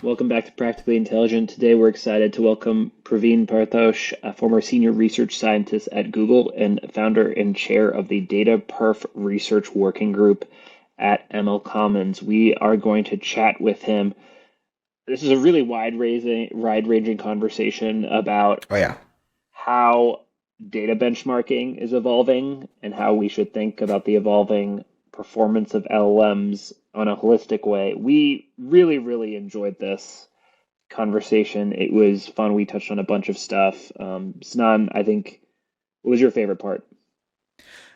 Welcome back to Practically Intelligent. Today we're excited to welcome Praveen Paritosh, a former senior research scientist at Google and founder and chair of the Data Perf Research Working Group at ML Commons. We are going to chat with him. This is a really wide-ranging conversation about Oh yeah. how data benchmarking is evolving and how we should think about the evolving performance of LLMs on a holistic way. We really enjoyed this conversation. It was fun. We touched on a bunch of stuff. Snan, I think, what was your favorite part?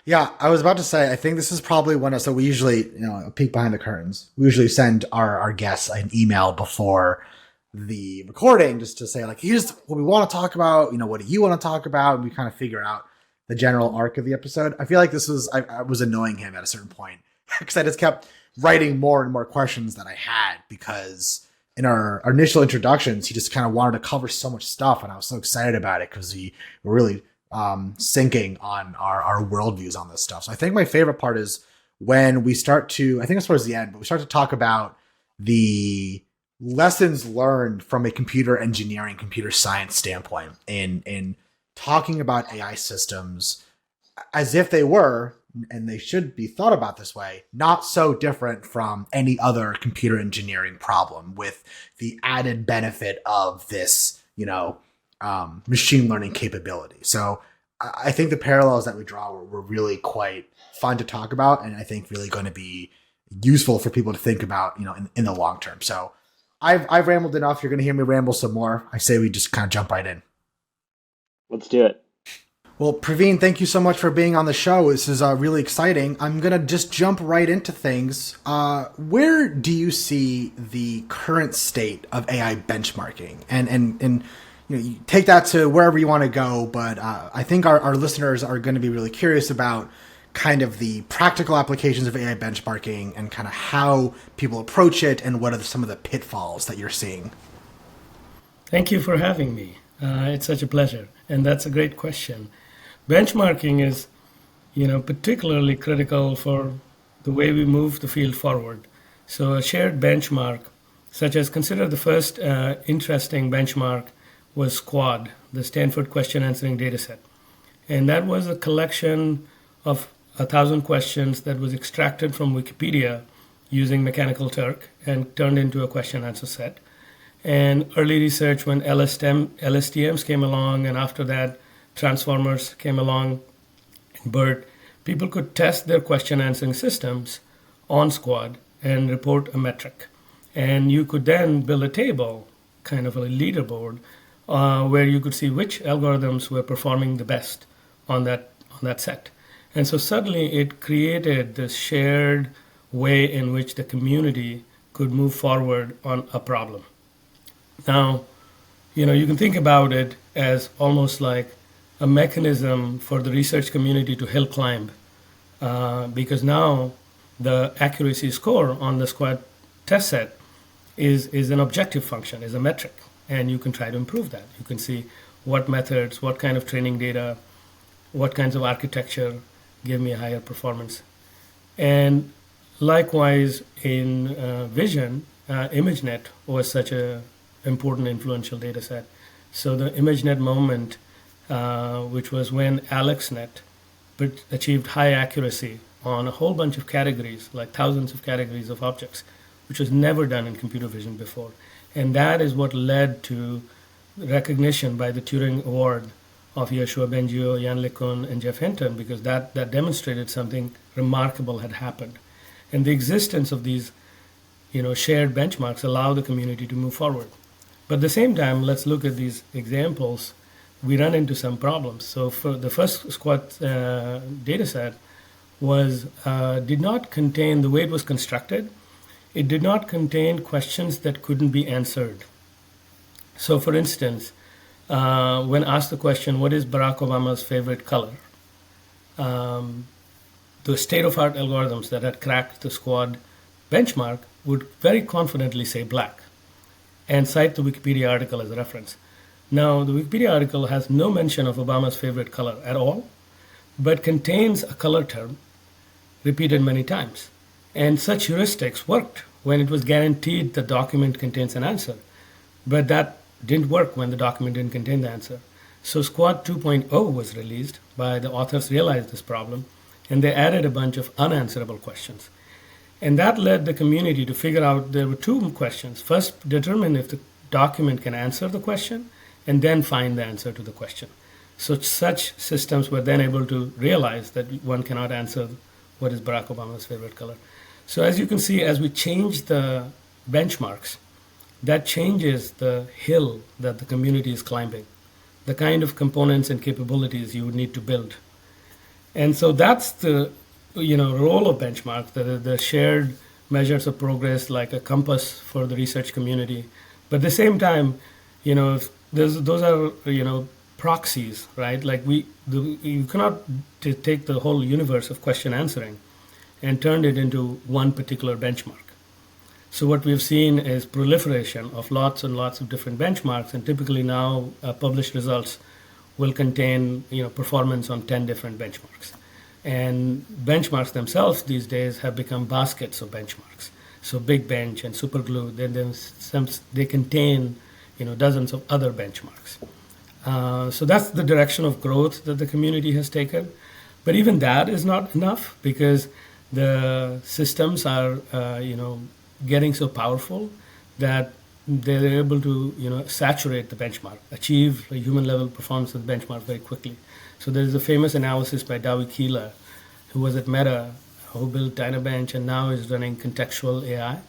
Yeah, I was about to say, I think this is probably one of, so we usually, a peek behind the curtains. We usually send our guests an email before the recording just to say, like, here's what we want to talk about, what do you want to talk about? And we kind of figure out the general arc of the episode. I feel like I was annoying him at a certain point because I just kept writing more and more questions that I had because in our initial introductions, he just kind of wanted to cover so much stuff. And I was so excited about it because we were really syncing on our worldviews on this stuff. So I think my favorite part is when we start to, I think it's towards the end, but we start to talk about the lessons learned from a computer engineering, computer science standpoint in talking about AI systems as if they were, and they should be thought about this way, not so different from any other computer engineering problem with the added benefit of this, machine learning capability. So I think the parallels that we draw were really quite fun to talk about, and I think really going to be useful for people to think about, in the long term. So I've rambled enough. You're going to hear me ramble some more. I say we just kind of jump right in. Let's do it. Well, Praveen, thank you so much for being on the show. This is really exciting. I'm going to just jump right into things. Where do you see the current state of AI benchmarking? And you take that to wherever you want to go, but I think our listeners are going to be really curious about kind of the practical applications of AI benchmarking and kind of how people approach it and what are some of the pitfalls that you're seeing. Thank you for having me. It's such a pleasure. And that's a great question. Benchmarking is, particularly critical for the way we move the field forward. So a shared benchmark, such as consider the first interesting benchmark was SQUAD, the Stanford Question Answering Dataset. And that was a collection of 1,000 questions that was extracted from Wikipedia using Mechanical Turk and turned into a question answer set. And early research when LSTMs came along, and after that, transformers came along, and BERT, people could test their question answering systems on SQUAD and report a metric. And you could then build a table, kind of a leaderboard, where you could see which algorithms were performing the best on that set. And so suddenly it created this shared way in which the community could move forward on a problem. Now, you can think about it as almost like a mechanism for the research community to hill climb, because now the accuracy score on the SQUAD test set is an objective function, is a metric, and you can try to improve that. You can see what methods, what kind of training data, what kinds of architecture give me a higher performance. And likewise in vision, ImageNet was such a important influential data set. So the ImageNet moment, which was when AlexNet achieved high accuracy on a whole bunch of categories, like thousands of categories of objects, which was never done in computer vision before. And that is what led to recognition by the Turing Award of Yoshua Bengio, Jan LeCun, and Jeff Hinton, because that demonstrated something remarkable had happened. And the existence of these shared benchmarks allow the community to move forward. But at the same time, let's look at these examples. We run into some problems. So for the first SQUAD data set did not contain, the way it was constructed, it did not contain questions that couldn't be answered. So for instance, when asked the question, what is Barack Obama's favorite color? The state-of-art algorithms that had cracked the SQUAD benchmark would very confidently say black and cite the Wikipedia article as a reference. Now, the Wikipedia article has no mention of Obama's favorite color at all, but contains a color term repeated many times. And such heuristics worked when it was guaranteed the document contains an answer. But that didn't work when the document didn't contain the answer. So Squad 2.0 was released by the authors realized this problem, and they added a bunch of unanswerable questions. And that led the community to figure out there were two questions. First, determine if the document can answer the question, and then find the answer to the question. So such systems were then able to realize that one cannot answer what is Barack Obama's favorite color. So as you can see, as we change the benchmarks, that changes the hill that the community is climbing, the kind of components and capabilities you would need to build. And so that's the role of benchmarks, the shared measures of progress, like a compass for the research community. But at the same time, those are proxies, right? Like you cannot take the whole universe of question answering and turn it into one particular benchmark. So what we've seen is proliferation of lots and lots of different benchmarks, and typically now published results will contain performance on 10 different benchmarks. And benchmarks themselves these days have become baskets of benchmarks. So Big Bench and Superglue, they contain dozens of other benchmarks. So that's the direction of growth that the community has taken. But even that is not enough, because the systems are getting so powerful that they're able to saturate the benchmark, achieve a human level performance of the benchmark very quickly. So there's a famous analysis by Dowie Keeler, who was at Meta, who built Dynabench and now is running contextual AI,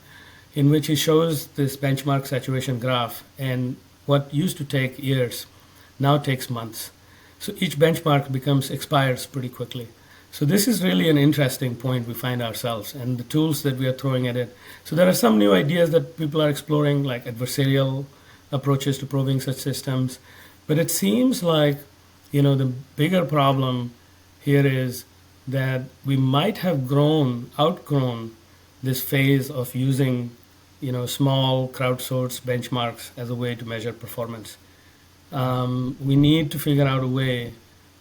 in which he shows this benchmark saturation graph, and what used to take years now takes months. So each benchmark expires pretty quickly. So this is really an interesting point we find ourselves, and the tools that we are throwing at it. So there are some new ideas that people are exploring, like adversarial approaches to probing such systems. But it seems like, the bigger problem here is that we might have outgrown this phase of using, small crowdsourced benchmarks as a way to measure performance. We need to figure out a way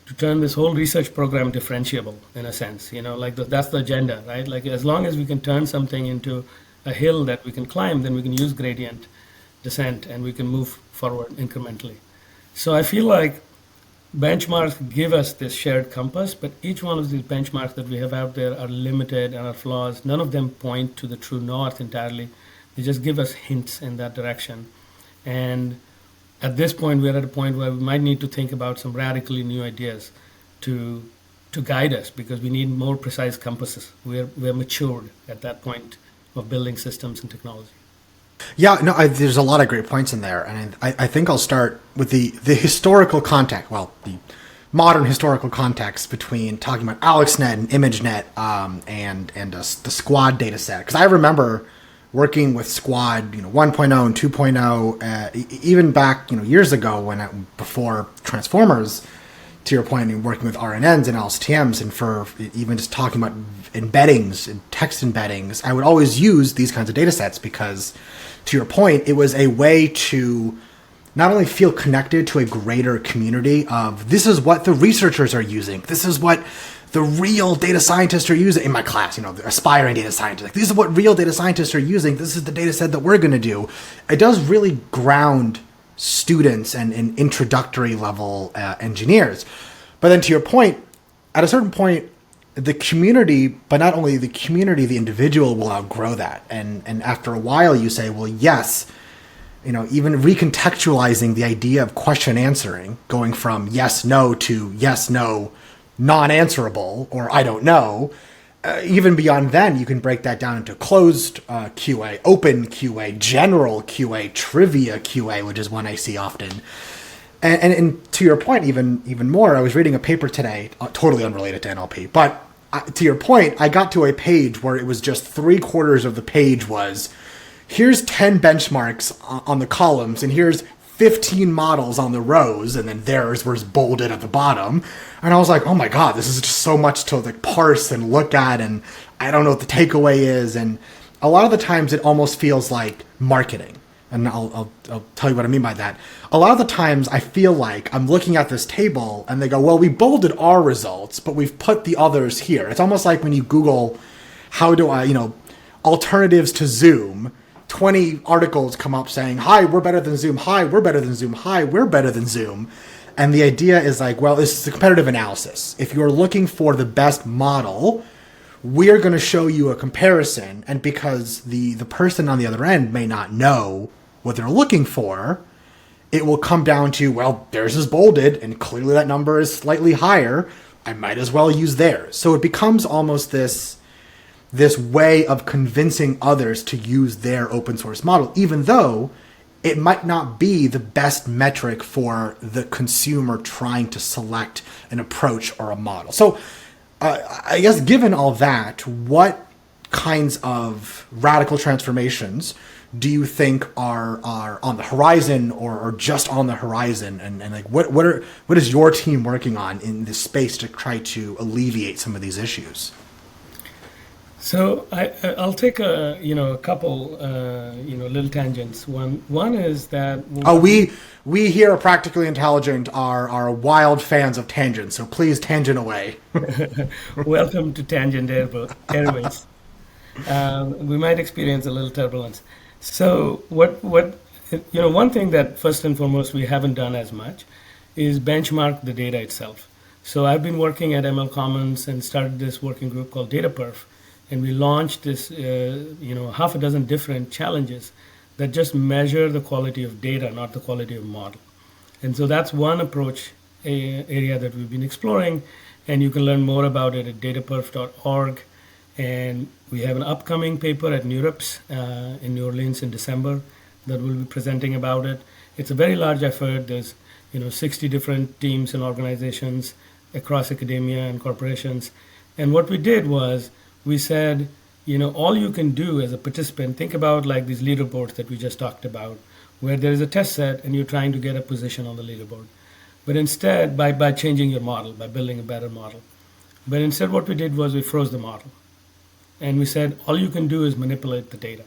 to turn this whole research program differentiable, in a sense. That's the agenda, right? Like, as long as we can turn something into a hill that we can climb, then we can use gradient descent and we can move forward incrementally. So I feel like benchmarks give us this shared compass, but each one of these benchmarks that we have out there are limited and are flaws. None of them point to the true north entirely. They just give us hints in that direction. And at this point, we're at a point where we might need to think about some radically new ideas to guide us, because we need more precise compasses. We're matured at that point of building systems and technology. Yeah, no, there's a lot of great points in there, and I think I'll start with the historical context. Well, the modern historical context between talking about AlexNet and ImageNet and the Squad data set, because I remember working with Squad, 1.0 and 2.0, even back, years ago before Transformers, to your point, and working with RNNs and LSTMs, and for even just talking about embeddings and text embeddings, I would always use these kinds of data sets because, to your point, it was a way to not only feel connected to a greater community of this is what the researchers are using, this is what the real data scientists are using in my class, the aspiring data scientists. Like, this is what real data scientists are using. This is the data set that we're going to do. It does really ground students and introductory level engineers. But then to your point, at a certain point, the community, but not only the community, the individual will outgrow that. And after a while you say, well, yes, even recontextualizing the idea of question answering, going from yes, no to yes, no, non-answerable, or I don't know, even beyond then, you can break that down into closed QA, open QA, general QA, trivia QA, which is one I see often. And to your point, even more, I was reading a paper today, totally unrelated to NLP, but to your point, I got to a page where it was just 3/4 of the page was, here's 10 benchmarks on the columns, and here's 15 models on the rows, and then theirs was bolded at the bottom. And I was like, oh my God, this is just so much to parse and look at, and I don't know what the takeaway is. And a lot of the times it almost feels like marketing. And I'll tell you what I mean by that. A lot of the times I feel like I'm looking at this table and they go, well, we bolded our results, but we've put the others here. It's almost like when you Google, how do I, alternatives to Zoom, 20 articles come up saying, hi, we're better than Zoom. Hi, we're better than Zoom. Hi, we're better than Zoom. And the idea is like, well, this is a competitive analysis. If you're looking for the best model, we're going to show you a comparison. And because the person on the other end may not know what they're looking for, it will come down to, well, theirs is bolded and clearly that number is slightly higher. I might as well use theirs. So it becomes almost this way of convincing others to use their open source model, even though it might not be the best metric for the consumer trying to select an approach or a model. So I guess given all that, what kinds of radical transformations do you think are on the horizon or just on the horizon? And like what is your team working on in this space to try to alleviate some of these issues? So I'll take a couple little tangents. One is that Oh, we here at Practically Intelligent are wild fans of tangents, so please tangent away. welcome to Tangent Airways. We might experience a little turbulence. So one thing that first and foremost we haven't done as much is benchmark the data itself. So I've been working at ML Commons and started this working group called DataPerf, and we launched this half a dozen different challenges that just measure the quality of data, not the quality of model. And so that's one approach area that we've been exploring, and you can learn more about it at dataperf.org. And we have an upcoming paper at NeurIPS in New Orleans in December that we'll be presenting about it. It's a very large effort. There's 60 different teams and organizations across academia and corporations. And what we did was we said, all you can do as a participant, think about like these leaderboards that we just talked about, where there is a test set and you're trying to get a position on the leaderboard. But instead, by changing your model, by building a better model. But instead what we did was we froze the model. And we said, all you can do is manipulate the data.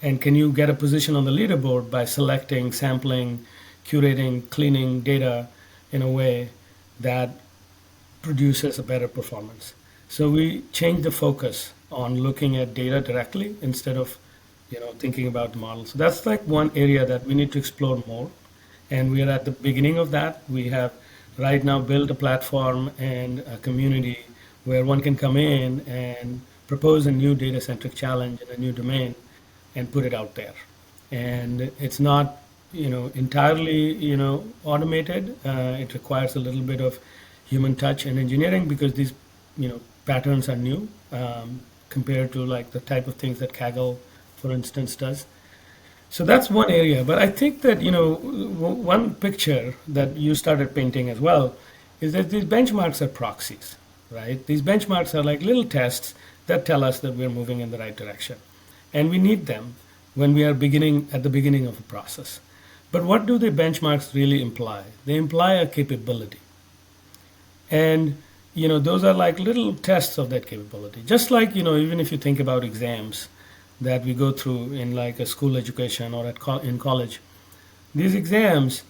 And can you get a position on the leaderboard by selecting, sampling, curating, cleaning data in a way that produces a better performance? So we changed the focus on looking at data directly instead of thinking about the model. So that's like one area that we need to explore more. And we are at the beginning of that. We have right now built a platform and a community where one can come in and propose a new data-centric challenge in a new domain and put it out there. And it's not, entirely, automated. It requires a little bit of human touch and engineering because these, patterns are new compared to like the type of things that Kaggle, for instance, does. So that's one area. But I think that, one picture that you started painting as well is that these benchmarks are proxies, right? These benchmarks are like little tests that tell us that we're moving in the right direction. And we need them when we are at the beginning of a process. But what do the benchmarks really imply? They imply a capability. And, those are like little tests of that capability. Just like, even if you think about exams that we go through in like a school education or in college, these exams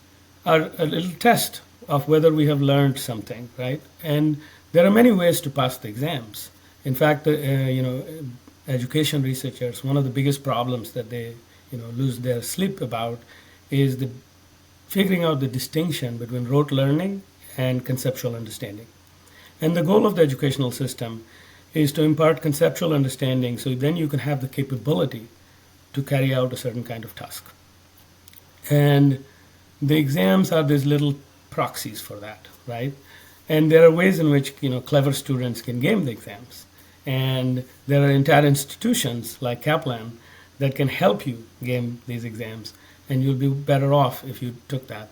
are a little test of whether we have learned something, right? And there are many ways to pass the exams. In fact, education researchers, one of the biggest problems that they, lose their sleep about is figuring out the distinction between rote learning and conceptual understanding. And the goal of the educational system is to impart conceptual understanding so then you can have the capability to carry out a certain kind of task. And the exams are these little proxies for that, right? And there are ways in which clever students can game the exams. And there are entire institutions like Kaplan that can help you game these exams, and you'll be better off if you took that.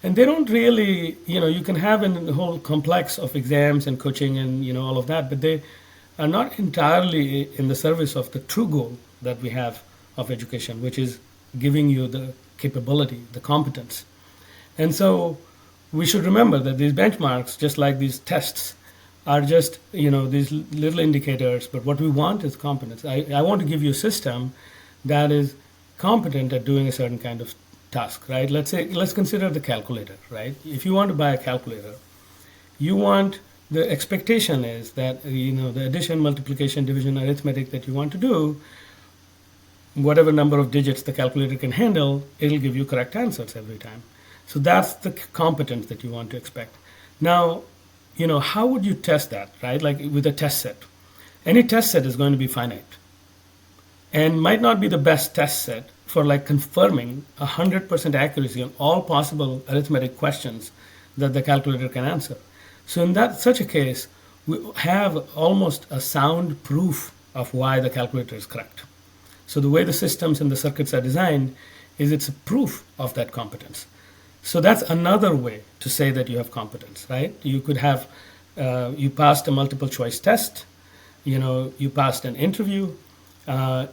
And they don't really, you can have a whole complex of exams and coaching and all of that, but they are not entirely in the service of the true goal that we have of education, which is giving you the capability, the competence. And so we should remember that these benchmarks, just like these tests, are just these little indicators, but what we want is competence. I want to give you a system that is competent at doing a certain kind of task, right? Let's consider the calculator, right? If you want to buy a calculator, the expectation is that the addition, multiplication, division, arithmetic that you want to do whatever number of digits the calculator can handle, it'll give you correct answers every time. So that's the competence that you want to expect. Now, how would you test that, right? Like with a test set. Any test set is going to be finite and might not be the best test set for like confirming 100% accuracy on all possible arithmetic questions that the calculator can answer. So in such a case, we have almost a sound proof of why the calculator is correct. So the way the systems and the circuits are designed is it's a proof of that competence. So that's another way to say that you have competence, right? You could have, you passed a multiple choice test, you passed an interview,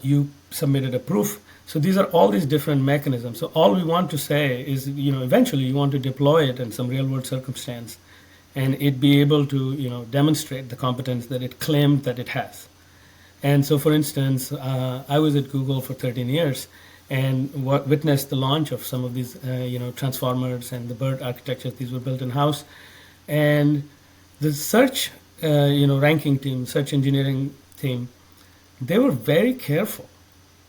you submitted a proof. So these are all these different mechanisms. So all we want to say is, eventually you want to deploy it in some real world circumstance and it be able to, demonstrate the competence that it claimed that it has. And so, for instance, I was at Google for 13 years and witnessed the launch of some of these, transformers and the BERT architectures. These were built in-house. And the search, ranking team, search engineering team, they were very careful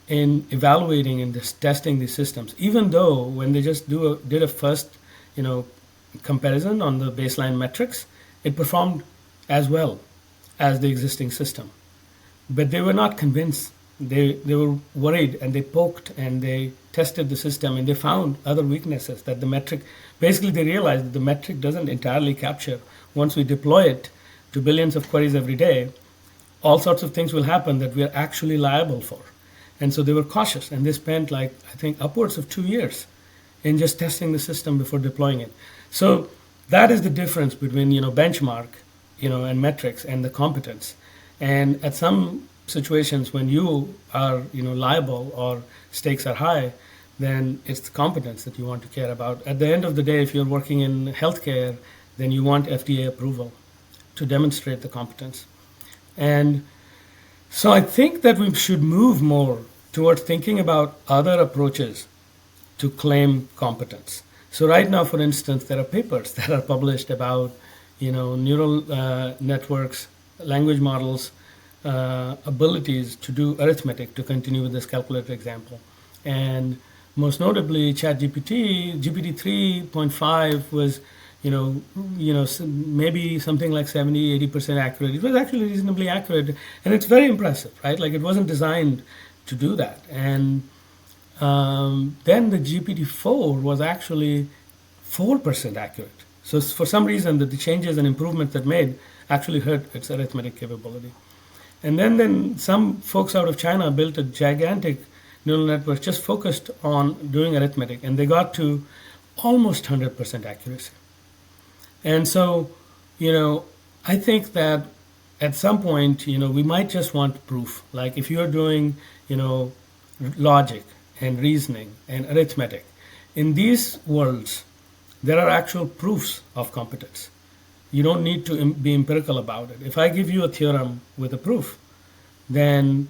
in evaluating and just testing these systems, even though when they just did a first, comparison on the baseline metrics, it performed as well as the existing system. But they were not convinced. They were worried and they poked and they tested the system and they found other weaknesses that the metric, basically they realized that the metric doesn't entirely capture. Once we deploy it to billions of queries every day, all sorts of things will happen that we are actually liable for. And so they were cautious and they spent I think upwards of 2 years in just testing the system before deploying it. So that is the difference between, benchmark, and metrics and the competence. And at some situations when you are, liable or stakes are high, then it's the competence that you want to care about. At the end of the day, if you're working in healthcare, then you want FDA approval to demonstrate the competence. And so I think that we should move more towards thinking about other approaches to claim competence. So right now, for instance, there are papers that are published about, neural networks, language models, abilities to do arithmetic, to continue with this calculator example. And most notably, ChatGPT, GPT 3.5 was, maybe something like 70-80% accurate. It was actually reasonably accurate, and it's very impressive, right? Like it wasn't designed to do that. And then the GPT-4 was actually 4% accurate. So for some reason, the changes and improvements that made actually hurt its arithmetic capability. And then some folks out of China built a gigantic neural network just focused on doing arithmetic, and they got to almost 100% accuracy. And so, I think that at some point, we might just want proof. Like if you're doing, logic and reasoning and arithmetic, in these worlds, there are actual proofs of competence. You don't need to be empirical about it. If I give you a theorem with a proof, then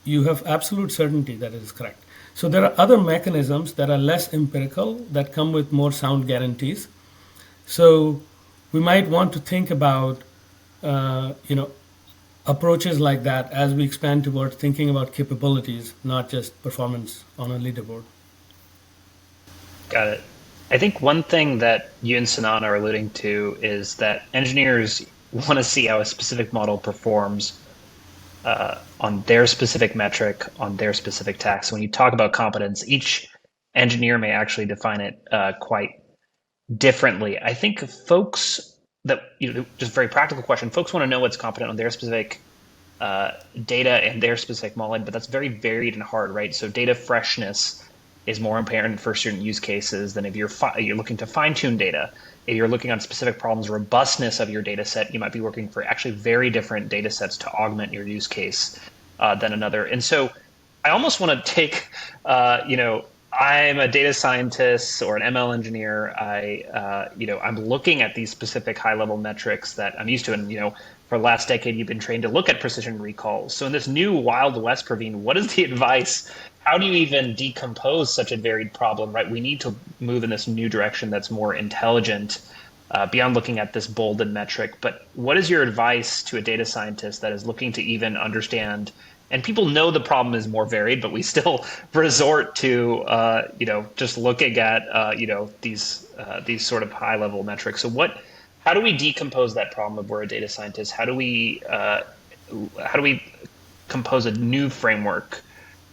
you have absolute certainty that it is correct. So there are other mechanisms that are less empirical that come with more sound guarantees. So we might want to think about, approaches like that as we expand towards thinking about capabilities, not just performance on a leaderboard. Got it. I think one thing that you and Sanan are alluding to is that engineers want to see how a specific model performs on their specific metric, on their specific task. So when you talk about competence, each engineer may actually define it quite differently. I think folks that, just a very practical question, folks want to know what's competent on their specific data and their specific modeling, but that's very varied and hard, right? So data freshness is more apparent for certain use cases than if you're looking to fine-tune data. If you're looking on specific problems, robustness of your data set, you might be working for actually very different data sets to augment your use case than another. And so I almost want to take, I'm a data scientist or an ML engineer. I'm looking at these specific high-level metrics that I'm used to, and for the last decade, you've been trained to look at precision recalls. So in this new Wild West, Praveen, what is the advice? How do you even decompose such a varied problem, right? We need to move in this new direction that's more intelligent, beyond looking at this bolded metric. But what is your advice to a data scientist that is looking to even understand And people know the problem is more varied, but we still resort to just looking at these sort of high level metrics. So how do we decompose that problem if we're a data scientist? How do we compose a new framework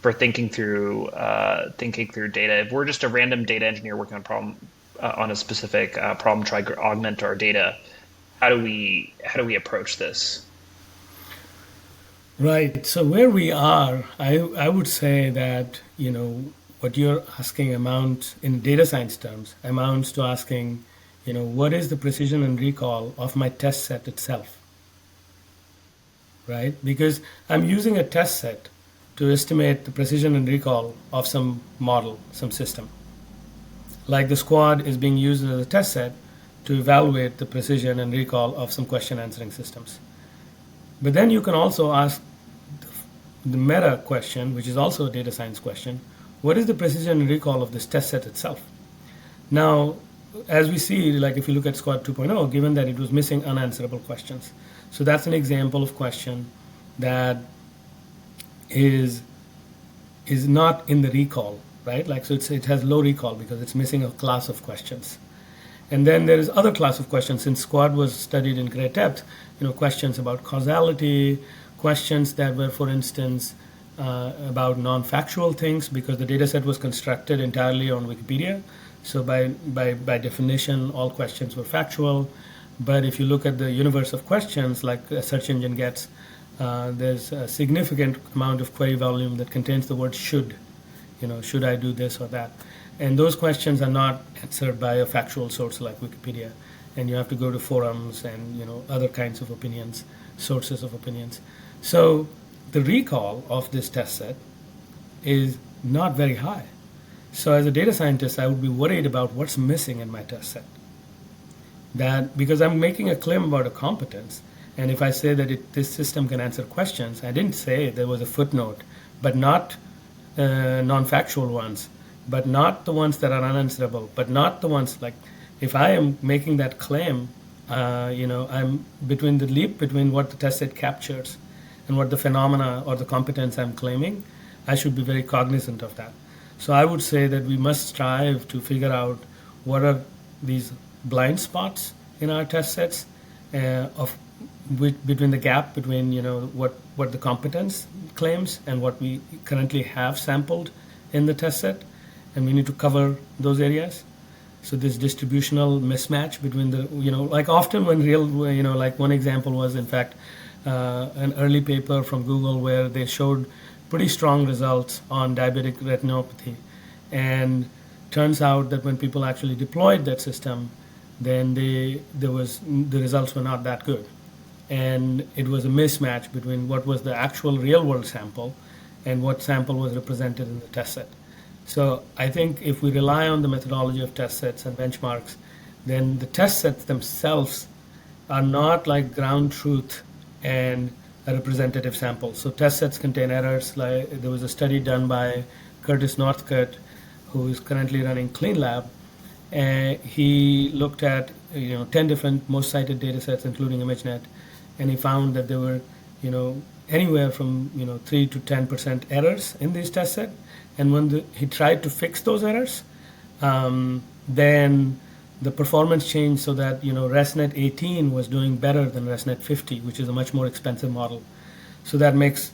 for thinking through data? If we're just a random data engineer working on on a specific problem, try to augment our data, how do we approach this? Right. So where we are, I would say that, what you're asking amounts in data science terms amounts to asking, what is the precision and recall of my test set itself, right? Because I'm using a test set to estimate the precision and recall of some model, some system. Like the squad is being used as a test set to evaluate the precision and recall of some question answering systems. But then you can also ask the meta question, which is also a data science question: what is the precision and recall of this test set itself? Now, as we see, like if you look at Squad 2.0, given that it was missing unanswerable questions. So that's an example of question that is not in the recall, right? Like, so it has low recall because it's missing a class of questions. And then there is other class of questions. Since Squad was studied in great depth, questions about causality, questions that were, for instance, about non-factual things, because the data set was constructed entirely on Wikipedia. So by definition, all questions were factual. But if you look at the universe of questions, like a search engine gets, there's a significant amount of query volume that contains the word should. Should I do this or that? And those questions are not answered by a factual source like Wikipedia. And you have to go to forums and other kinds of opinions, sources of opinions. So the recall of this test set is not very high. So as a data scientist, I would be worried about what's missing in my test set. That because I'm making a claim about a competence, and if I say that this system can answer questions, I didn't say there was a footnote, but not non-factual ones, but not the ones that are unanswerable, but not the ones like, if I am making that claim, I'm between the leap between what the test set captures and what the phenomena or the competence I'm claiming, I should be very cognizant of that. So I would say that we must strive to figure out what are these blind spots in our test sets between the gap between what the competence claims and what we currently have sampled in the test set, and we need to cover those areas. So this distributional mismatch between the like often when like one example was in fact an early paper from Google where they showed pretty strong results on diabetic retinopathy, and turns out that when people actually deployed that system, then the results were not that good, and it was a mismatch between what was the actual real world sample and what sample was represented in the test set. So I think if we rely on the methodology of test sets and benchmarks, then the test sets themselves are not like ground truth and a representative sample. So test sets contain errors. Like there was a study done by Curtis Northcutt, who is currently running Clean Lab, and he looked at 10 different most cited data sets, including ImageNet, and he found that there were anywhere from 3 to 10% errors in these test sets. And when he tried to fix those errors, then the performance changed so that ResNet 18 was doing better than ResNet 50, which is a much more expensive model. So that begs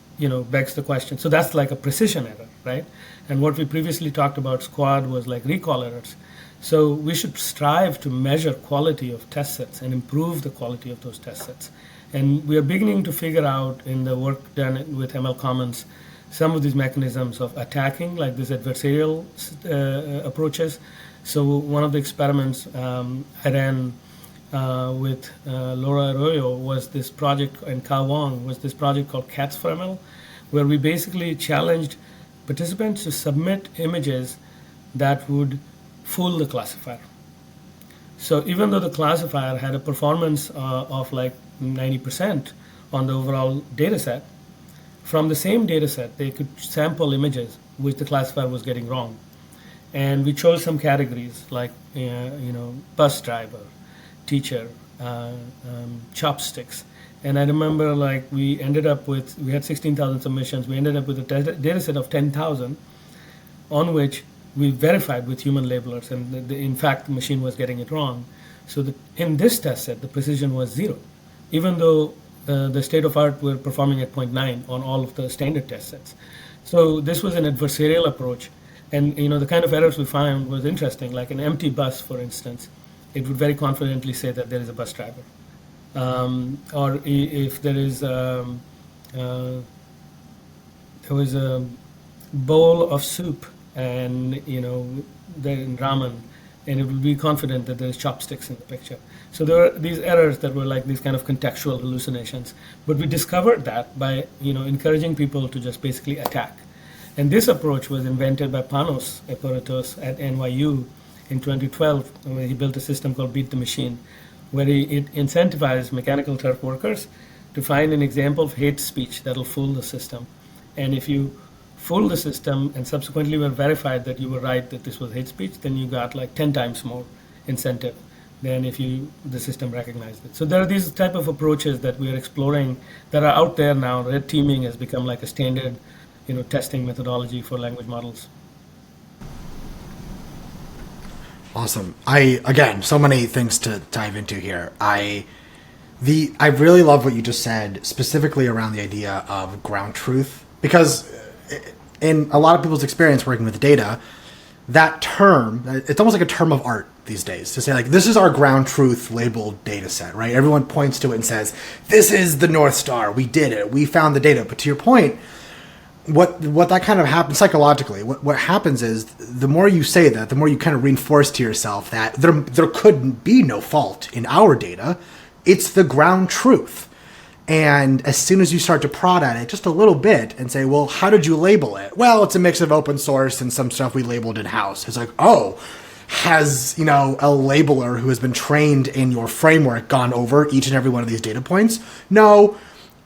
the question. So that's like a precision error, right? And what we previously talked about Squad was like recall errors. So we should strive to measure quality of test sets and improve the quality of those test sets. And we are beginning to figure out in the work done with ML Commons some of these mechanisms of attacking, like these adversarial approaches. So one of the experiments I ran with Laura Arroyo was this project, and Ka Wong was this project called Cats for ML, where we basically challenged participants to submit images that would fool the classifier. So even though the classifier had a performance of like 90% on the overall data set, from the same data set, they could sample images which the classifier was getting wrong. And we chose some categories like, bus driver, teacher, chopsticks. And I remember like we had 16,000 submissions. We ended up with a data set of 10,000 on which we verified with human labelers. And in fact, the machine was getting it wrong. So in this test set, the precision was 0, even though the state of art were performing at 0.9 on all of the standard test sets. So this was an adversarial approach. And the kind of errors we found was interesting. Like an empty bus, for instance, it would very confidently say that there is a bus driver. Or if there was a bowl of soup and then ramen, and it would be confident that there's chopsticks in the picture. So there were these errors that were like these kind of contextual hallucinations. But we discovered that by encouraging people to just basically attack. And this approach was invented by Panos Eperitos at NYU in 2012, when he built a system called Beat the Machine, where it incentivized mechanical Turk workers to find an example of hate speech that'll fool the system. And if you fool the system and subsequently were verified that you were right, that this was hate speech, then you got like 10 times more incentive than if the system recognized it. So there are these type of approaches that we are exploring that are out there now. Red teaming has become like a standard testing methodology for language models. Awesome. Again, so many things to dive into here. I really love what you just said, specifically around the idea of ground truth, because in a lot of people's experience working with data, that term, it's almost like a term of art these days to say like, this is our ground truth labeled data set, right? Everyone points to it and says, this is the North Star. We did it. We found the data. But to your point, what that kind of happens psychologically, what happens is the more you say that, the more you kind of reinforce to yourself that there couldn't be no fault in our data. It's the ground truth. And as soon as you start to prod at it just a little bit and say, well, how did you label it? Well, it's a mix of open source and some stuff we labeled in-house. It's like, oh, has, a labeler who has been trained in your framework gone over each and every one of these data points? No.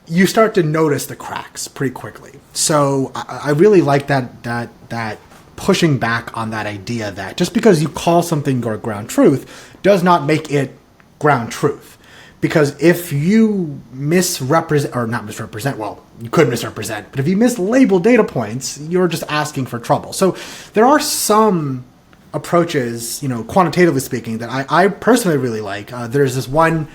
You start to notice the cracks pretty quickly. So I really like that pushing back on that idea that just because you call something your ground truth does not make it ground truth. Because if you misrepresent, or not misrepresent, well, you could misrepresent, but if you mislabel data points, you're just asking for trouble. So there are some approaches, quantitatively speaking, that I personally really like. There's this one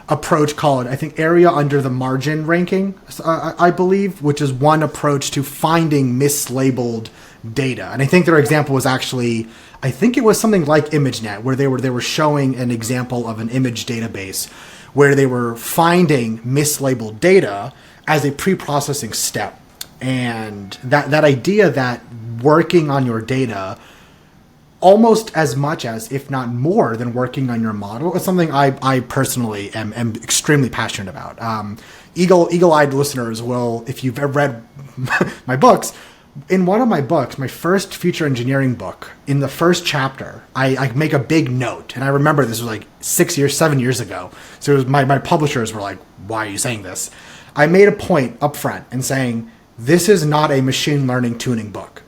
approach called, I think, area under the margin ranking, I believe, which is one approach to finding mislabeled data. And I think their example was actually, I think it was something like ImageNet, where they were showing an example of an image database where they were finding mislabeled data as a pre-processing step. And that idea that working on your data almost as much as, if not more than working on your model, is something I personally am extremely passionate about. Eagle-eyed listeners will, if you've ever read my books, in one of my books, my first feature engineering book, in the first chapter, I make a big note. And I remember this was like 7 years ago. So it was my publishers were like, why are you saying this? I made a point up front and saying, this is not a machine learning tuning book.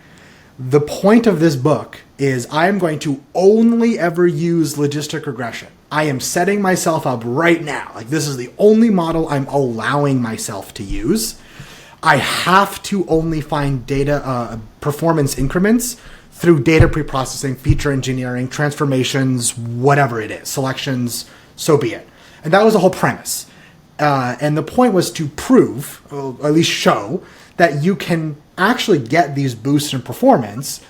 The point of this book is I am going to only ever use logistic regression. I am setting myself up right now. Like, this is the only model I'm allowing myself to use. I have to only find data performance increments through data preprocessing, feature engineering, transformations, whatever it is, selections, so be it. And that was the whole premise. And the point was to prove, or at least show, that you can actually get these boosts in performance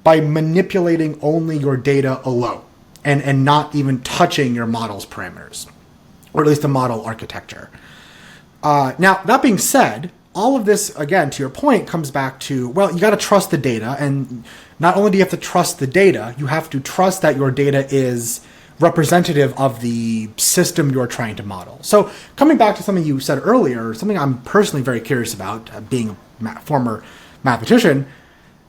by manipulating only your data alone and not even touching your model's parameters, or at least the model architecture. Now, that being said, all of this, again, to your point, comes back to, well, you got to trust the data. And not only do you have to trust the data, you have to trust that your data is representative of the system you're trying to model. So coming back to something you said earlier, something I'm personally very curious about, being a former mathematician,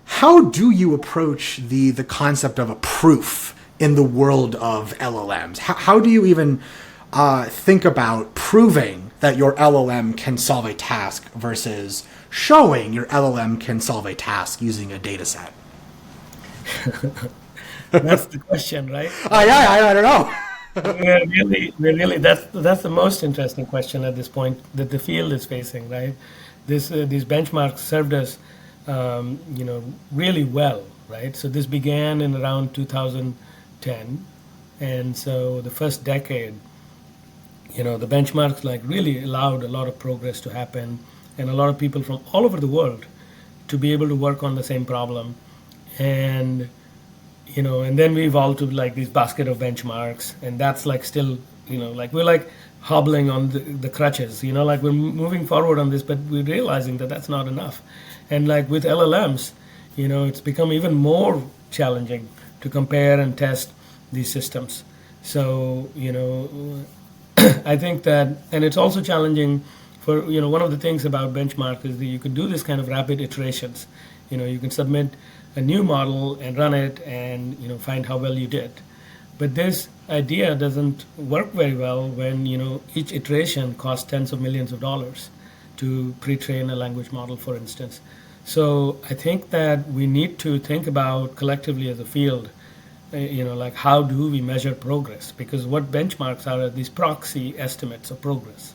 how do you approach the concept of a proof in the world of LLMs? How do you even think about proving that your LLM can solve a task versus showing your LLM can solve a task using a data set? That's the question, right? Yeah, I don't know. That's the most interesting question at this point that the field is facing, right? These benchmarks served us, really well, right? So this began in around 2010, and so the first decade, the benchmarks like really allowed a lot of progress to happen, and a lot of people from all over the world to be able to work on the same problem, and and then we evolved to like these basket of benchmarks, and that's like still, like we're like hobbling on the crutches, like we're moving forward on this, but we're realizing that that's not enough. And like with LLMs, it's become even more challenging to compare and test these systems. So, I think that, and it's also challenging for, one of the things about benchmark is that you can do this kind of rapid iterations. You can submit a new model and run it and, find how well you did. But this idea doesn't work very well when, each iteration costs tens of millions of dollars to pre-train a language model, for instance. So I think that we need to think about collectively as a field, like how do we measure progress? Because what benchmarks are these proxy estimates of progress.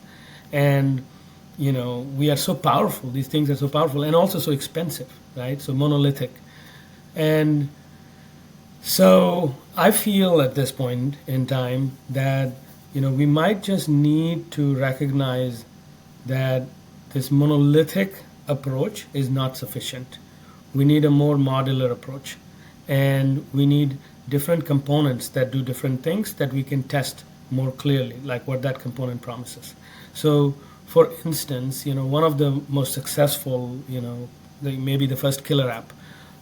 And, we are so powerful, these things are so powerful and also so expensive, right? So monolithic. And so I feel at this point in time that, we might just need to recognize that this monolithic approach is not sufficient. We need a more modular approach, and we need different components that do different things that we can test more clearly, like what that component promises. So, for instance, one of the most successful, maybe the first killer app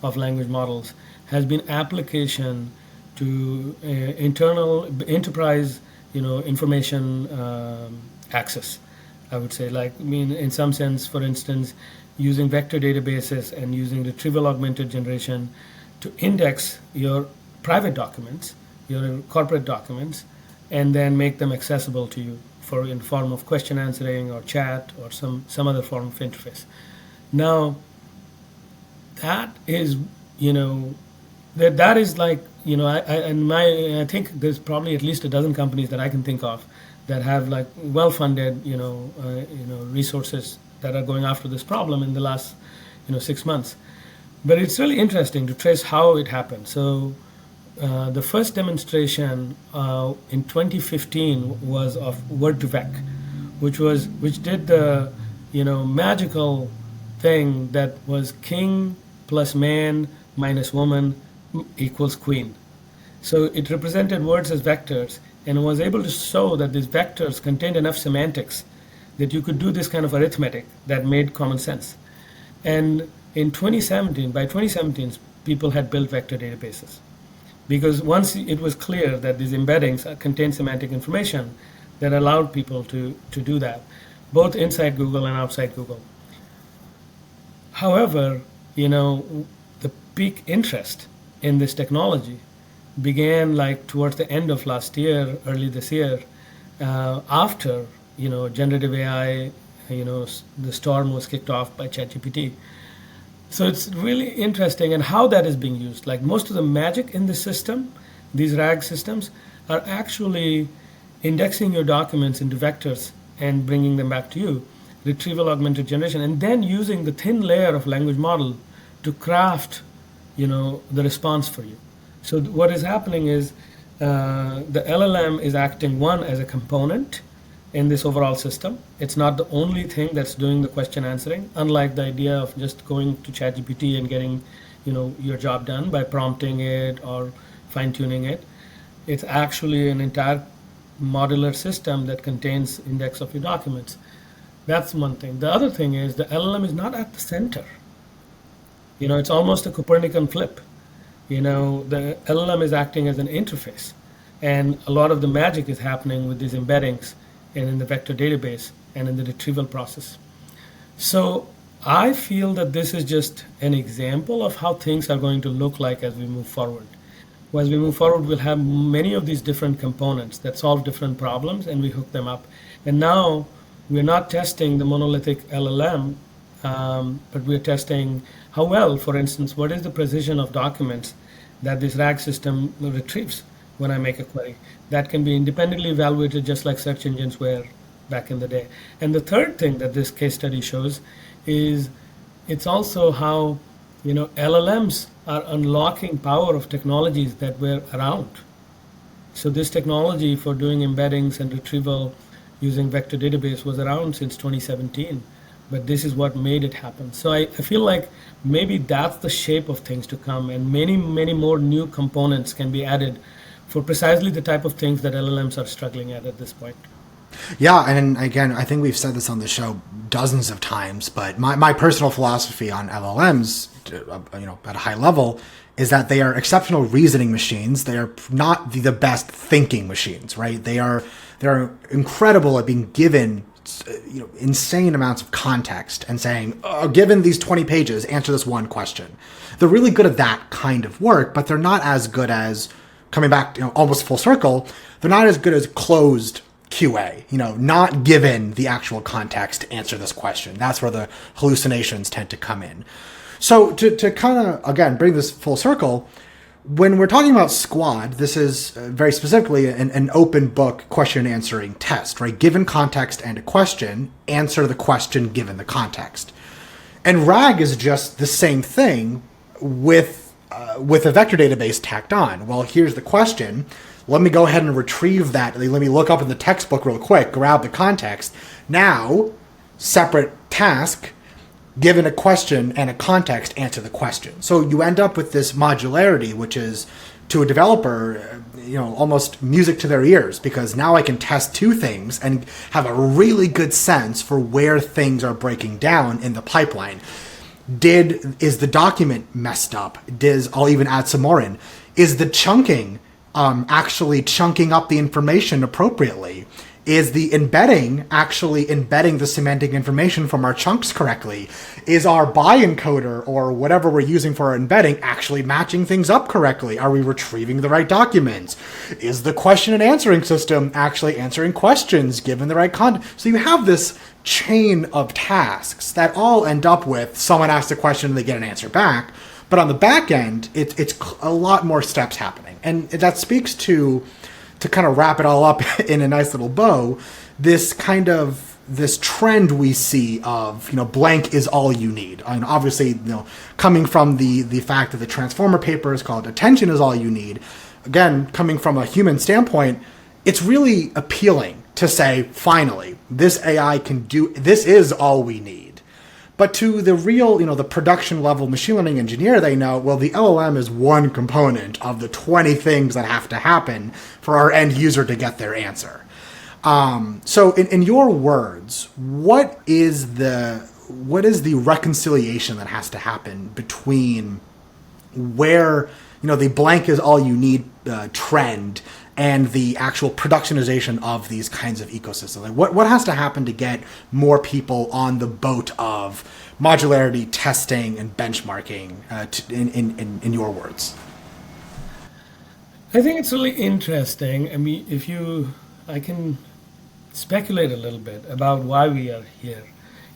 of language models has been application to internal enterprise, information access. I would say, like, in some sense, for instance, using vector databases and using retrieval augmented generation to index your private documents, your corporate documents, and then make them accessible to you for in form of question answering or chat or some other form of interface. Now, that is, that is like, I think there's probably at least a dozen companies that I can think of that have like well-funded, resources that are going after this problem in the last, 6 months. But it's really interesting to trace how it happened. So the first demonstration in 2015 was of Word2Vec, which did the magical thing that was king plus man minus woman equals queen. So it represented words as vectors and was able to show that these vectors contained enough semantics that you could do this kind of arithmetic that made common sense. And by 2017, people had built vector databases. Because once it was clear that these embeddings contain semantic information, that allowed people to do that, both inside Google and outside Google. However, the peak interest in this technology began like towards the end of last year, early this year, after generative AI, the storm was kicked off by ChatGPT. So it's really interesting and how that is being used. Like most of the magic in the system, these RAG systems, are actually indexing your documents into vectors and bringing them back to you, retrieval augmented generation, and then using the thin layer of language model to craft, the response for you. So what is happening is the LLM is acting one as a component in this overall system. It's not the only thing that's doing the question answering, unlike the idea of just going to ChatGPT and getting, your job done by prompting it or fine tuning it. It's actually an entire modular system that contains index of your documents. That's one thing. The other thing is the LLM is not at the center. It's almost a Copernican flip. The LLM is acting as an interface, and a lot of the magic is happening with these embeddings and in the vector database and in the retrieval process. So I feel that this is just an example of how things are going to look like as we move forward. As we move forward, we'll have many of these different components that solve different problems, and we hook them up. And now we're not testing the monolithic LLM, but we're testing how well, for instance, what is the precision of documents that this RAG system retrieves when I make a query. That can be independently evaluated just like search engines were back in the day. And the third thing that this case study shows is it's also how, LLMs are unlocking power of technologies that were around. So this technology for doing embeddings and retrieval using vector database was around since 2017, but this is what made it happen. So I feel like maybe that's the shape of things to come, and many, many more new components can be added for precisely the type of things that LLMs are struggling at this point. Yeah, and again, I think we've said this on the show dozens of times, but my personal philosophy on LLMs, at a high level, is that they are exceptional reasoning machines. They are not the best thinking machines, right? They're incredible at being given insane amounts of context and saying, oh, given these 20 pages, answer this one question. They're really good at that kind of work, but they're not as good as, coming back, almost full circle, they're not as good as closed QA, not given the actual context to answer this question. That's where the hallucinations tend to come in. So to kind of, again, bring this full circle, when we're talking about Squad, this is very specifically an open book question answering test, right? Given context and a question, answer the question given the context. And RAG is just the same thing with a vector database tacked on. Well, here's the question. Let me go ahead and retrieve that. Let me look up in the textbook real quick, grab the context. Now, separate task, given a question and a context, answer the question. So you end up with this modularity, which is, to a developer, almost music to their ears, because now I can test two things and have a really good sense for where things are breaking down in the pipeline. Is the document messed up? I'll even add some more in. Is the chunking actually chunking up the information appropriately? Is the embedding actually embedding the semantic information from our chunks correctly? Is our by encoder or whatever we're using for our embedding actually matching things up correctly? Are we retrieving the right documents? Is the question and answering system actually answering questions given the right content? So you have this chain of tasks that all end up with someone asks a question and they get an answer back. But on the back end, it's a lot more steps happening. And that speaks to kind of wrap it all up in a nice little bow, this trend we see of, blank is all you need. And obviously, coming from the fact that the Transformer paper is called attention is all you need. Again, coming from a human standpoint, it's really appealing to say, finally, this AI can do, this is all we need. But to the real, the production level machine learning engineer, they know, well, the LLM is one component of the 20 things that have to happen for our end user to get their answer. So in your words, what is the reconciliation that has to happen between where, the blank is all you need trend and the actual productionization of these kinds of ecosystems? Like what has to happen to get more people on the boat of modularity, testing, and benchmarking, in your words? I think it's really interesting. I mean, I can speculate a little bit about why we are here.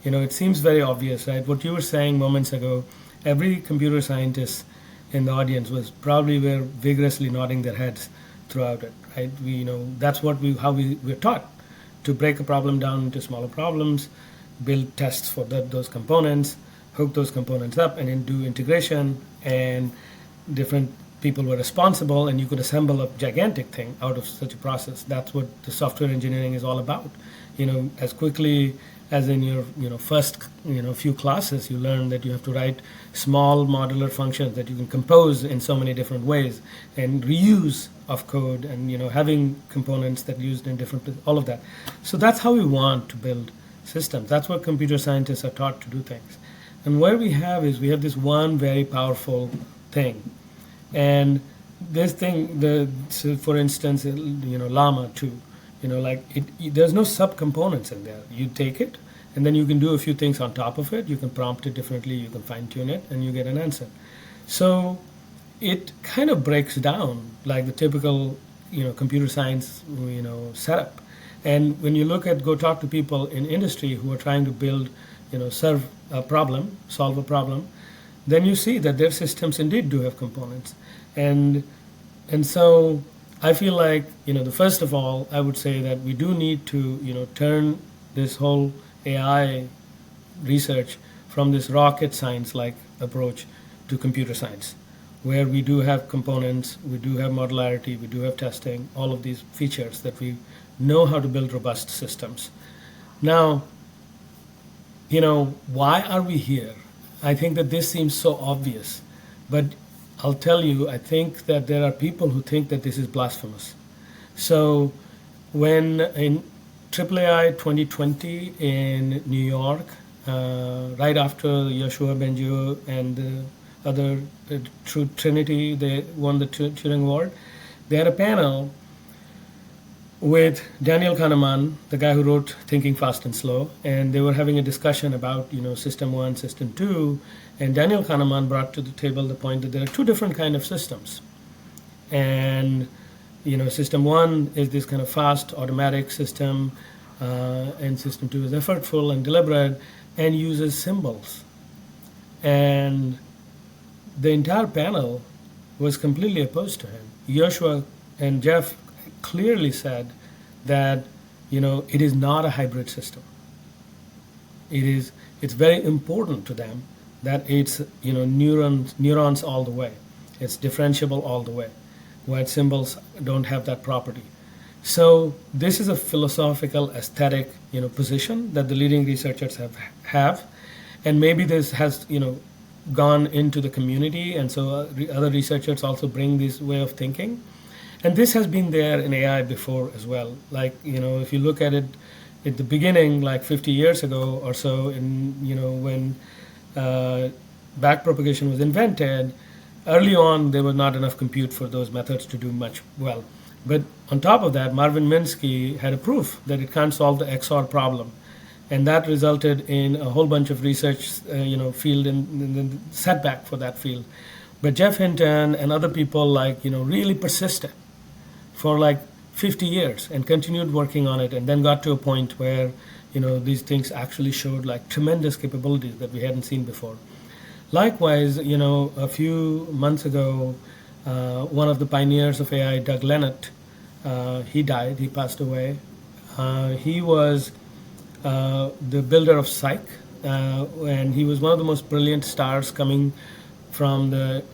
It seems very obvious, right? What you were saying moments ago, every computer scientist in the audience were vigorously nodding their heads throughout it, right? That's how we're taught to break a problem down into smaller problems, build tests for those components, hook those components up, and then do integration, and different people were responsible, and you could assemble a gigantic thing out of such a process. That's what the software engineering is all about. As quickly as in your first few classes, you learn that you have to write small modular functions that you can compose in so many different ways, and reuse of code, and having components that are used in different, all of that. So that's how we want to build systems. That's what computer scientists are taught to do things. And what we have this one very powerful thing. And this thing, so for instance, Llama 2, there's no subcomponents in there. You take it, and then you can do a few things on top of it. You can prompt it differently, you can fine tune it, and you get an answer. So it kind of breaks down like the typical, computer science, setup. And when you go talk to people in industry who are trying to build, solve a problem, then you see that their systems indeed do have components. And so I feel like, the first of all, I would say that we do need to, turn this whole AI research from this rocket science like approach to computer science, where we do have components, we do have modularity, we do have testing, all of these features that we know how to build robust systems. Now, why are we here? I think that this seems so obvious, but I'll tell you, I think that there are people who think that this is blasphemous. So, when in AAAI 2020 in New York, right after Yoshua Bengio and the other True Trinity, they won the Turing Award, they had a panel with Daniel Kahneman, the guy who wrote Thinking Fast and Slow, and they were having a discussion about System 1, System 2, and Daniel Kahneman brought to the table the point that there are two different kind of systems, and System 1 is this kind of fast, automatic system, and System 2 is effortful and deliberate and uses symbols, and the entire panel was completely opposed to him. Joshua and Jeff clearly said that it is not a hybrid system. It's very important to them that it's neurons all the way. It's differentiable all the way, where symbols don't have that property. So this is a philosophical aesthetic position that the leading researchers have, and maybe this has gone into the community, and so other researchers also bring this way of thinking. And this has been there in AI before as well. Like, if you look at it at the beginning, like 50 years ago or so, when backpropagation was invented, early on there was not enough compute for those methods to do much well. But on top of that, Marvin Minsky had a proof that it can't solve the XOR problem. And that resulted in a whole bunch of research, field and setback for that field. But Jeff Hinton and other people really persisted for 50 years and continued working on it, and then got to a point where these things actually showed tremendous capabilities that we hadn't seen before. Likewise, a few months ago, one of the pioneers of AI, Doug Lenat, he died, he passed away. He was the builder of Psych, and he was one of the most brilliant stars coming from the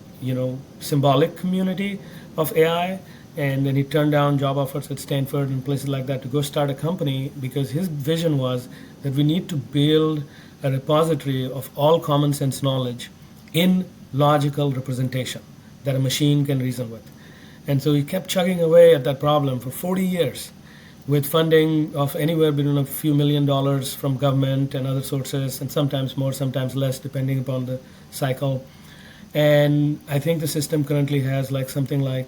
symbolic community of AI. And then he turned down job offers at Stanford and places like that to go start a company, because his vision was that we need to build a repository of all common sense knowledge in logical representation that a machine can reason with. And so he kept chugging away at that problem for 40 years with funding of anywhere between a few $1 million from government and other sources, and sometimes more, sometimes less, depending upon the cycle. And I think the system currently has something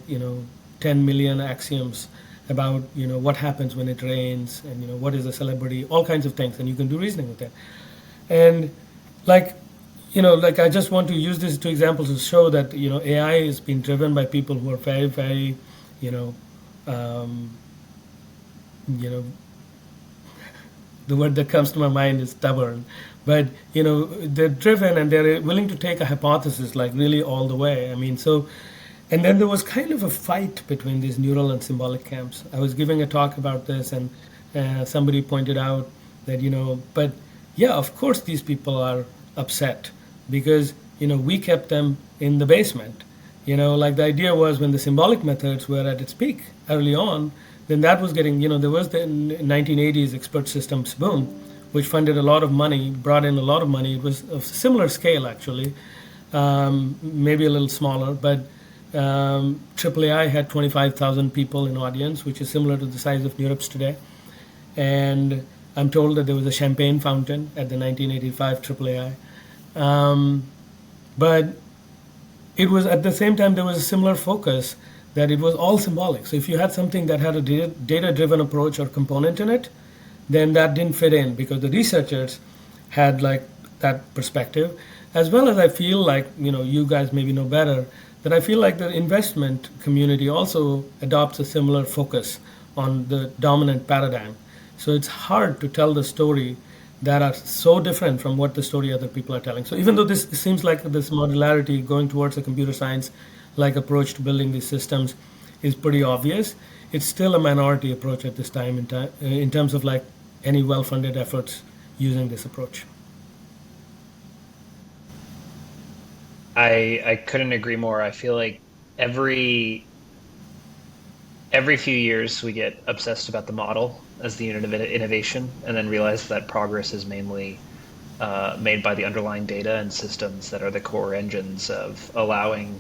10 million axioms about what happens when it rains, and what is a celebrity, all kinds of things, and you can do reasoning with that. And I just want to use these two examples to show that AI is being driven by people who are very, very the word that comes to my mind is stubborn, but they're driven and they're willing to take a hypothesis really all the way. And then there was kind of a fight between these neural and symbolic camps. I was giving a talk about this, and somebody pointed out that, but yeah, of course these people are upset because, we kept them in the basement. The idea was when the symbolic methods were at its peak early on, then that was getting, there was the 1980s expert systems boom, which funded a lot of money, brought in a lot of money. It was of similar scale, actually, maybe a little smaller, but AAAI had 25,000 people in audience, which is similar to the size of NeurIPS today. And I'm told that there was a champagne fountain at the 1985 AAAI. But it was at the same time, there was a similar focus that it was all symbolic. So if you had something that had a data-driven approach or component in it, then that didn't fit in, because the researchers had that perspective, as well as I feel you guys maybe know better, that I feel like the investment community also adopts a similar focus on the dominant paradigm. So it's hard to tell the story that are so different from what the story other people are telling. So even though this seems like this modularity going towards a computer science approach to building these systems, is pretty obvious. It's still a minority approach at this time in terms of like any well-funded efforts using this approach. I couldn't agree more. I feel like every few years we get obsessed about the model as the unit of innovation, and then realize that progress is mainly made by the underlying data and systems that are the core engines of allowing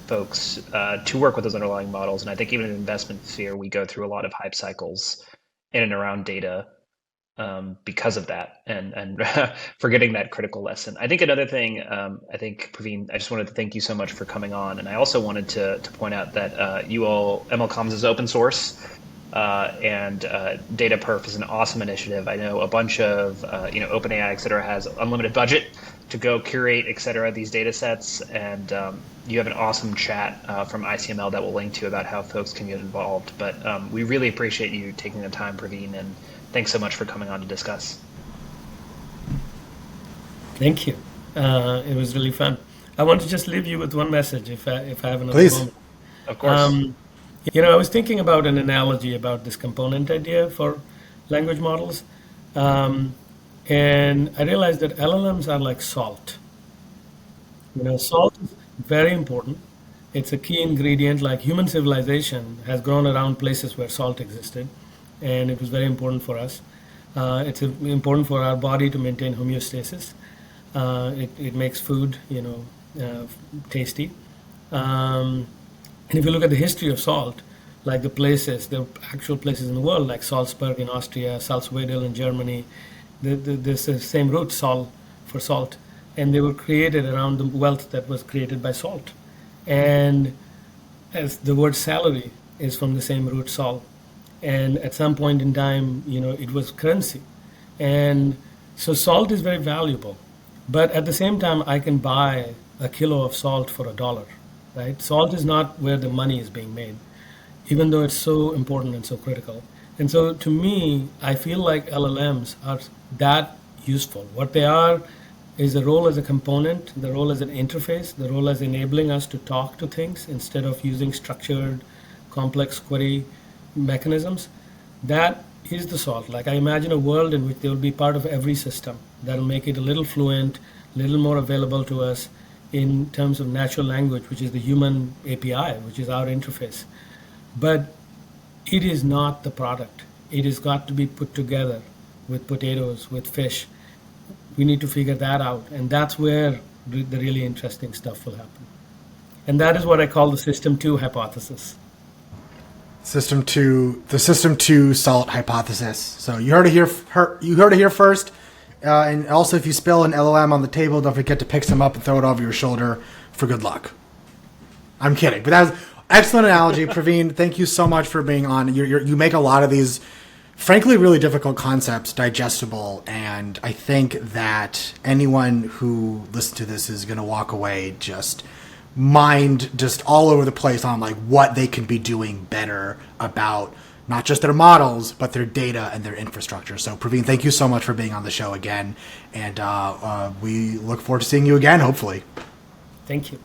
folks to work with those underlying models. And I think even in the investment sphere, we go through a lot of hype cycles in and around data because of that, and forgetting that critical lesson. I think another thing, I think, Praveen, I just wanted to thank you so much for coming on. And I also wanted to point out that you all, MLComms is open source. And Data Perf is an awesome initiative. I know a bunch of, OpenAI, et cetera, has unlimited budget to go curate, et cetera, these data sets. And you have an awesome chat from ICML that we'll link to about how folks can get involved. But we really appreciate you taking the time, Praveen, and thanks so much for coming on to discuss. Thank you. It was really fun. I want to just leave you with one message if I have another Please. moment. Of course. I was thinking about an analogy about this component idea for language models. And I realized that LLMs are like salt. Salt is very important. It's a key ingredient. Like human civilization has grown around places where salt existed, and it was very important for us. It's important for our body to maintain homeostasis. It makes food, tasty. And if you look at the history of salt, like the actual places in the world, like Salzburg in Austria, Salzwedel in Germany, there's the same root, sol, for salt. And they were created around the wealth that was created by salt. And as the word salary is from the same root, sol. And at some point in time, it was currency. And so salt is very valuable. But at the same time, I can buy a kilo of salt for $1. Right? Salt is not where the money is being made, even though it's so important and so critical. And so to me, I feel like LLMs are that useful. What they are is the role as a component, the role as an interface, the role as enabling us to talk to things instead of using structured, complex query mechanisms. That is the salt. Like I imagine a world in which they will be part of every system that'll make it a little fluent, a little more available to us, in terms of natural language, which is the human API, which is our interface. But it is not the product. It has got to be put together with potatoes, with fish. We need to figure that out. And that's where the really interesting stuff will happen. And that is what I call the system 2 hypothesis. The system 2 salt hypothesis. So you heard it here first. And also, if you spill an LLM on the table, don't forget to pick some up and throw it over your shoulder for good luck. I'm kidding, but that was excellent analogy, Praveen. Thank you so much for being on. You make a lot of these, frankly, really difficult concepts digestible, and I think that anyone who listens to this is going to walk away just all over the place on like what they can be doing better about not just their models, but their data and their infrastructure. So, Praveen, thank you so much for being on the show again. And we look forward to seeing you again, hopefully. Thank you.